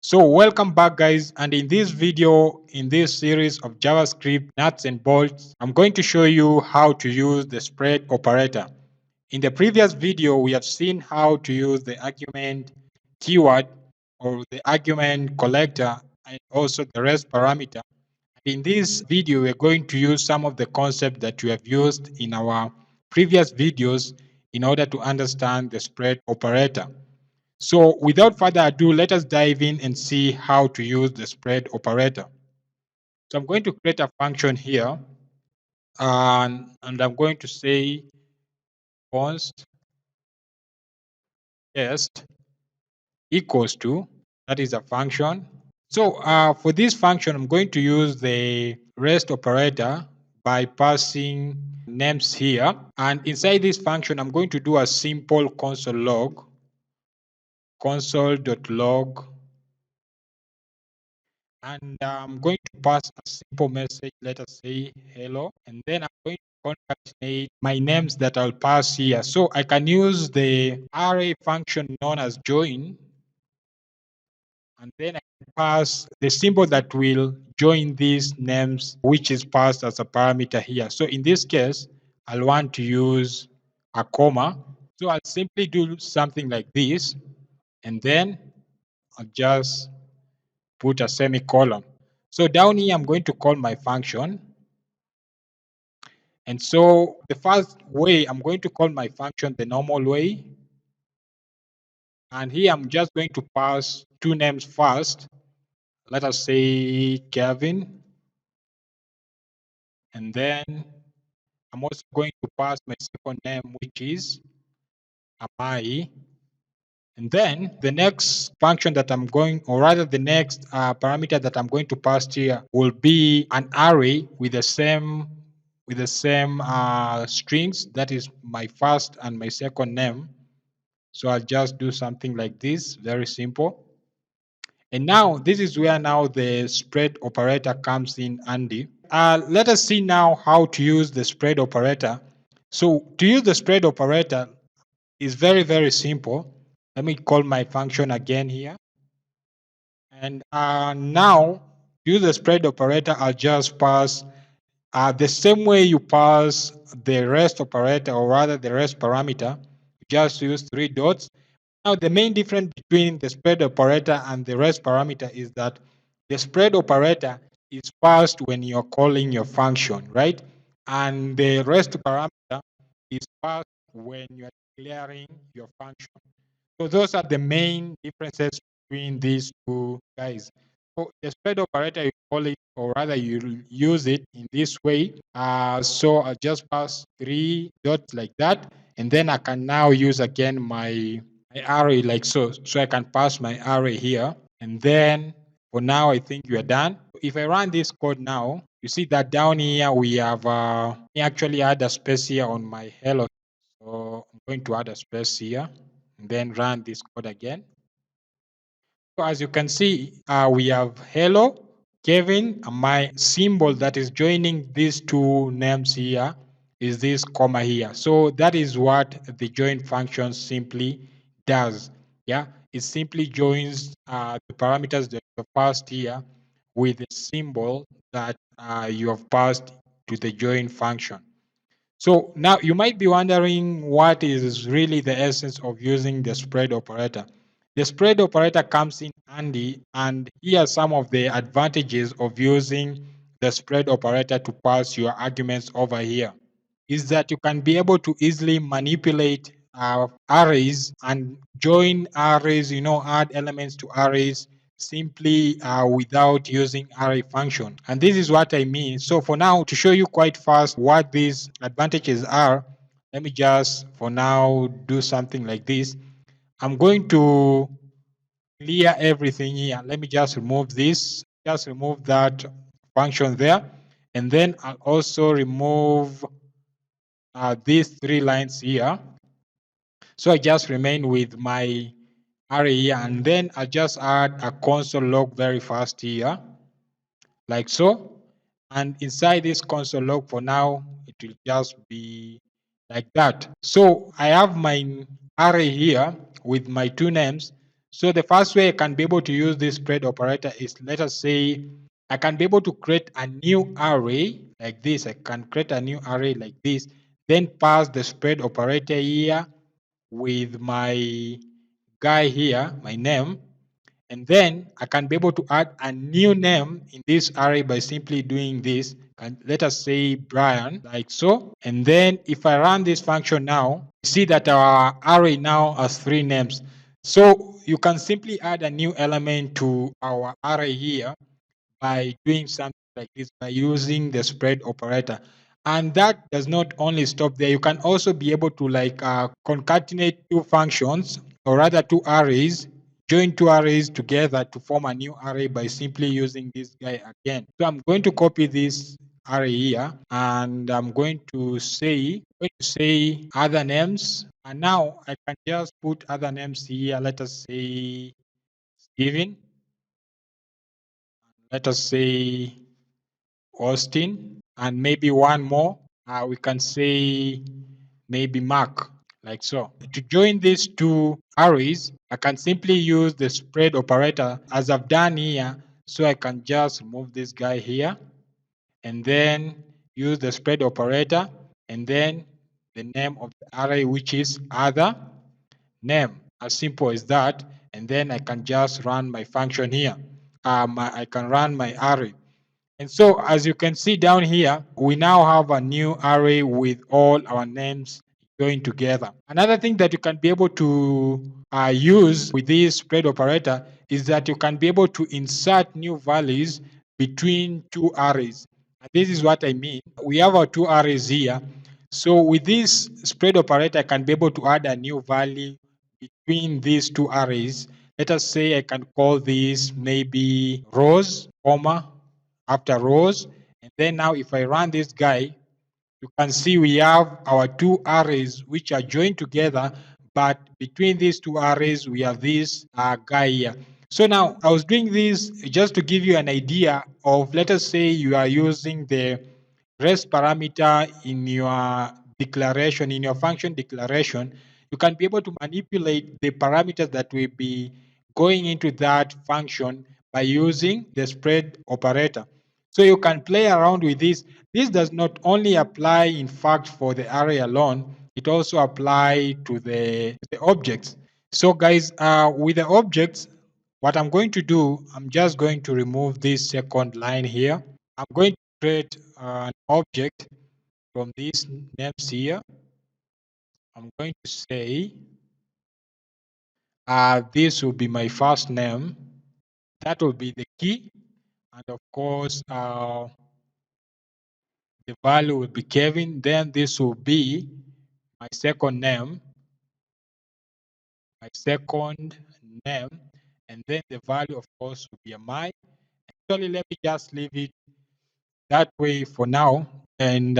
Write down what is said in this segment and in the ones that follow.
So welcome back guys, and in this video, in this series of JavaScript nuts and bolts, I'm going to show you how to use the spread operator. In the previous video, we have seen how to use the argument keyword or the argument collector and also the rest parameter. In this video, we're going to use some of the concepts that we have used in our previous videos in order to understand the spread operator. So without further ado, let us dive in and see how to use the spread operator. So I'm going to create a function here, and I'm going to say const test equals to, that is a function. So for this function, I'm going to use the rest operator by passing names here. And inside this function, I'm going to do a simple console log, console.log, and I'm going to pass a simple message, let us say hello, and then I'm going to concatenate my names that I'll pass here. So I can use the array function known as join, and then I can pass the symbol that will join these names, which is passed as a parameter here. So in this case, I'll want to use a comma. So I'll simply do something like this, and then I'll just put a semicolon. So down here, I'm going to call my function. And so the first way, I'm going to call my function the normal way. And here, I'm just going to pass two names first. Let us say Kevin. And then I'm also going to pass my second name, which is Amai. And then the next function that I'm going, or rather the next parameter that I'm going to pass here will be an array with the same strings. That is my first and my second name. So I'll just do something like this, very simple. And now this is where now the spread operator comes in handy. Let us see now how to use the spread operator. So to use the spread operator is very, very simple. Let me call my function again here. And now, use the spread operator, I'll just pass the same way you pass the rest operator, or rather the rest parameter. You just use 3 dots. Now, the main difference between the spread operator and the rest parameter is that the spread operator is passed when you're calling your function, right? And the rest parameter is passed when you're declaring your function. So those are the main differences between these two guys. So the spread operator, you call it, or rather you use it in this way. So I'll just pass 3 dots like that, and then I can now use again my array like so. So I can pass my array here, and then for now I think you are done. If I run this code now, you see that down here we have actually add a space here on my hello. So I'm going to add a space here and then run this code again. So as you can see, we have hello, Kevin, and my symbol that is joining these two names here is this comma here. So that is what the join function simply does. Yeah, it simply joins the parameters that you have passed here with the symbol that you have passed to the join function. So now you might be wondering what is really the essence of using the spread operator. The spread operator comes in handy, and here are some of the advantages of using the spread operator to pass your arguments over here. Is that you can be able to easily manipulate arrays and join arrays, add elements to arrays simply without using array function. And this is what I mean. So for now, to show you quite fast what these advantages are, let me just for now do something like this. I'm going to clear everything here. Let me just remove this, just remove that function there. And then I'll also remove these 3 lines here. So I just remain with my array here, and then I just add a console log very fast here, like so. And inside this console log for now, it will just be like that. So I have my array here with my 2 names. So the first way I can be able to use this spread operator is, let us say, I can be able to create a new array like this. I can create a new array like this, then pass the spread operator here with my guy here, my name, and then I can be able to add a new name in this array by simply doing this. And let us say Brian, like so. And then if I run this function now, you see that our array now has 3 names. So you can simply add a new element to our array here by doing something like this, by using the spread operator. And that does not only stop there. You can also be able to like concatenate 2 functions, or rather 2 arrays, join 2 arrays together to form a new array by simply using this guy again. So I'm going to copy this array here, and I'm going to say other names. And now I can just put other names here. Let us say Steven. Let us say Austin, and maybe one more. We can say maybe Mark, like so. To join these 2 arrays, I can simply use the spread operator as I've done here. So I can just remove this guy here and then use the spread operator and then the name of the array, which is other name. As simple as that. And then I can just run my function here. I can run my array. And so as you can see down here, we now have a new array with all our names joined together. Another thing that you can be able to use with this spread operator is that you can be able to insert new values between 2 arrays. And this is what I mean. We have our 2 arrays here. So with this spread operator, I can be able to add a new value between these 2 arrays. Let us say I can call this maybe rows, comma, after rows. And then now if I run this guy, you can see we have our 2 arrays which are joined together, but between these 2 arrays, we have this guy here. So now I was doing this just to give you an idea of, let us say you are using the rest parameter in your declaration, in your function declaration. You can be able to manipulate the parameters that will be going into that function by using the spread operator. So you can play around with this. This does not only apply, in fact, for the array alone, it also applies to the objects. So guys, with the objects, what I'm going to do, I'm just going to remove this second line here. I'm going to create an object from these names here. I'm going to say, this will be my first name. That will be the key. And of course, the value will be Kevin. Then this will be my second name, and then the value, of course, will be a my. Actually, let me just leave it that way for now. And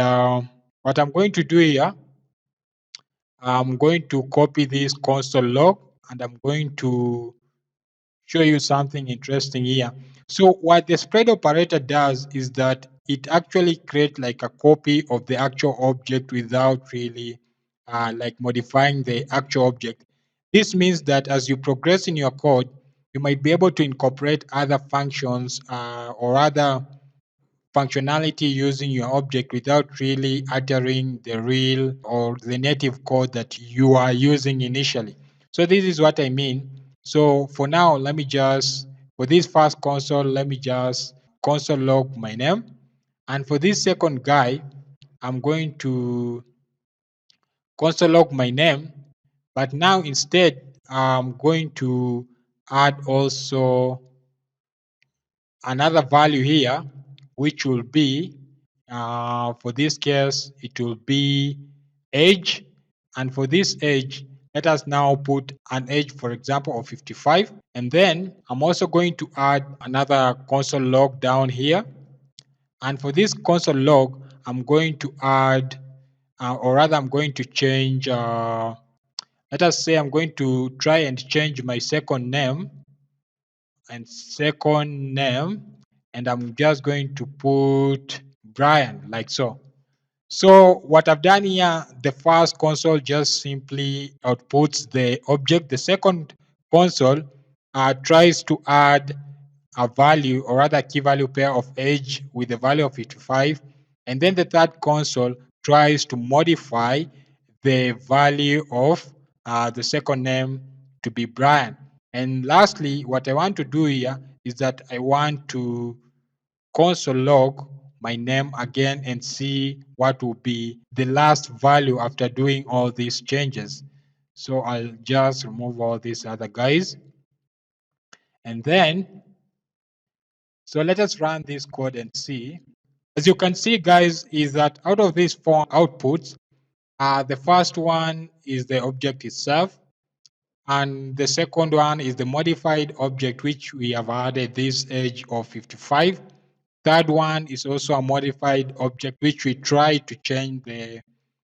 what I'm going to do here, I'm going to copy this console log, and I'm going to show you something interesting here. So what the spread operator does is that it actually creates like a copy of the actual object without really like modifying the actual object. This means that as you progress in your code, you might be able to incorporate other functions or other functionality using your object without really altering the real or the native code that you are using initially. So this is what I mean. So for now, let me just, for this first console, let me just console log my name. And for this second guy, I'm going to console log my name. But now instead, I'm going to add also another value here, which will be, for this case, it will be age. And for this age, let us now put an age, for example, of 55. And then I'm also going to add another console log down here. And for this console log, I'm going to add, or rather I'm going to change, let us say I'm going to try and change my second name and I'm just going to put Brian like so. So what I've done here, the first console just simply outputs the object. The second console tries to add a value or rather key value pair of age with the value of 55. And then the third console tries to modify the value of the second name to be Brian. And lastly, what I want to do here is that I want to console log my name again and see what will be the last value after doing all these changes. So I'll just remove all these other guys. And then, so let us run this code and see. As you can see, guys, is that out of these four outputs, the first one is the object itself. And the second one is the modified object, which we have added this age of 55. Third one is also a modified object, which we try to change the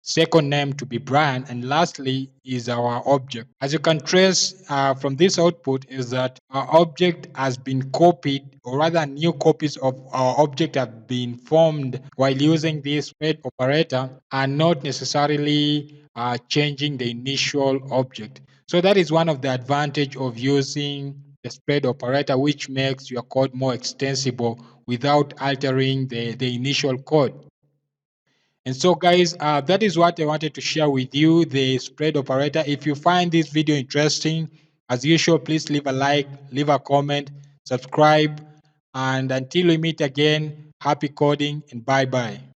second name to be Brian. And lastly is our object. As you can trace from this output is that our object has been copied, or rather new copies of our object have been formed while using this spread operator and not necessarily changing the initial object. So that is one of the advantage of using the spread operator, which makes your code more extensible without altering the initial code. And so, guys, that is what I wanted to share with you, the spread operator. If you find this video interesting, as usual, please leave a like, leave a comment, subscribe, and until we meet again, happy coding and bye-bye.